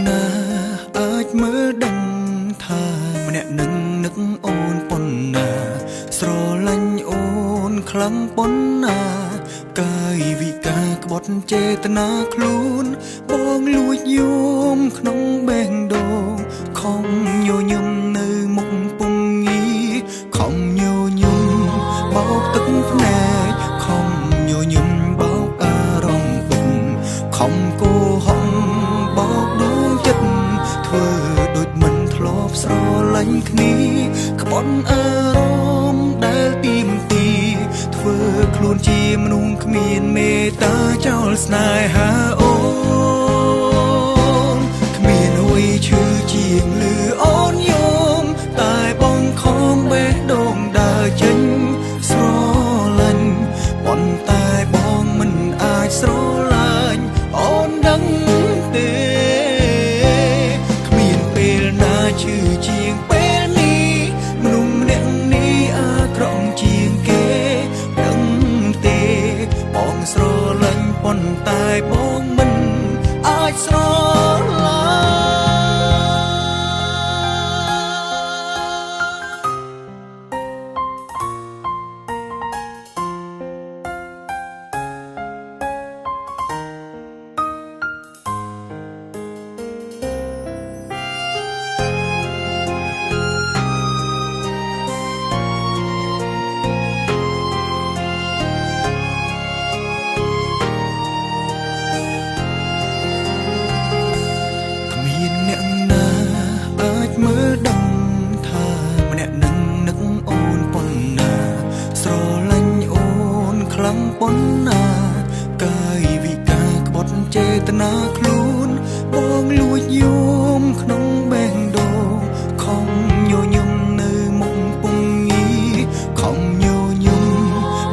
ណាអាចមើលដឹងថាម្នាក់នឹងនឹកអូនប៉ុណ្ណាស្រឡាញ់អូនខ្លាំងប៉ុណ្ណាកាយវិការក្បត់ចេតនាខ្លួនបងលួចយំក្នុងបេះដូងខំញញឹមនៅមុខពុំងីខំញញឹមបោកទឹកភ្នែកខំញញឹមបោកអារម្មណ៍ទុំខំកោហំបោកដួងចិត្តធ្វើដូចមិនធ្លាប់ស្រឡាញ់គ្នាក្បត់អារម្មណ៍ដែលទីមទីធ្វើខ្លួនជាមនុស្សគ្មានមេត្តាចោលស្នេហាអូនគ្មានអ្វីឈឺជាងលឺអូនយំតែបងខំបេះដូងដើរចេញស្រឡាញ់ប៉ុន្តែបងមិនអាចស្រឡាញ់អូនដឹងទេគ្មានពេលណាឈឺជាងពេលនេះមនុស្សម្នាក់នេះអាក្រក់ជាងគេដឹងទេបងស្រឡាញ់ប៉ុន្តែបងមិនអាចស្រឡាញ់មើលដឹងថាម្នាក់នឹងនឹកអូនប៉ុណ្ណាស្រឡាញ់អូនខ្លាំងប៉ុណ្ណាកាយវិការក្បត់ចេតនាខ្លួនបងលួចយំក្នុងបេះដូងខំញញឹមនៅមុខពុំងីខំញញឹម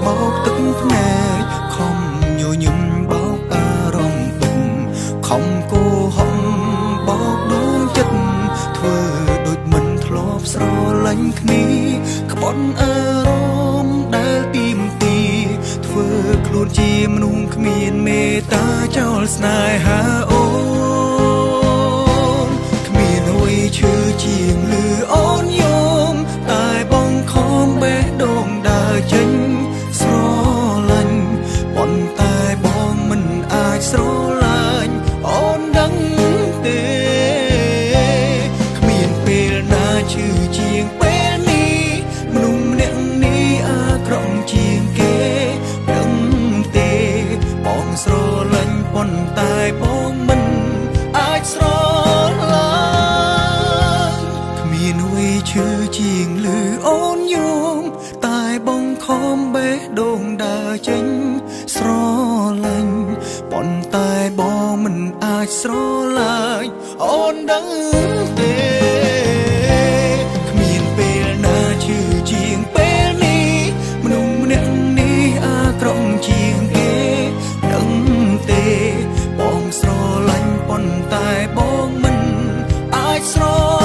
បោកទឹកភ្នែកខំញញឹមបោកអារម្មណ៍ទុំខំកោហំបោកដួងចិត្តធ្វើដូចមិនធ្លាប់ស្រឡាញ់គ្នាក្បត់អារម្មណ៍ដែលទីមទីធ្វើខ្លួនជាមនុស្សគ្មានមេត្តាចោលស្នេហាអូនគ្មានអ្វីឈឺជាងលឺអូនយំតែបងខំបេះដូងដើរចេញស្រឡាញ់ប៉ុន្តែបងមិនអាចស្រឡាញ់អូនដឹងទេឈឺជាងពេលនេះមនុស្សម្នាក់នេះអាក្រក់ជាងគេដឹងទេបងស្រឡាញ់ប៉ុន្តែបងមិនអាចស្រឡាញ់គ្មានអ្វីឈឺជាងលឺអូនយំតែបងខំបេះដូងដើរចេញស្រឡាញ់ប៉ុន្តែបងមិនអាចស្រឡាញ់អូនដឹងទេជាងពេលនេះមនុស្សម្នាក់នេះអាក្រក់ជាងគេដឹងទេបងស្រឡាញ់ប៉ុន្តែបងមិនអាចស្រ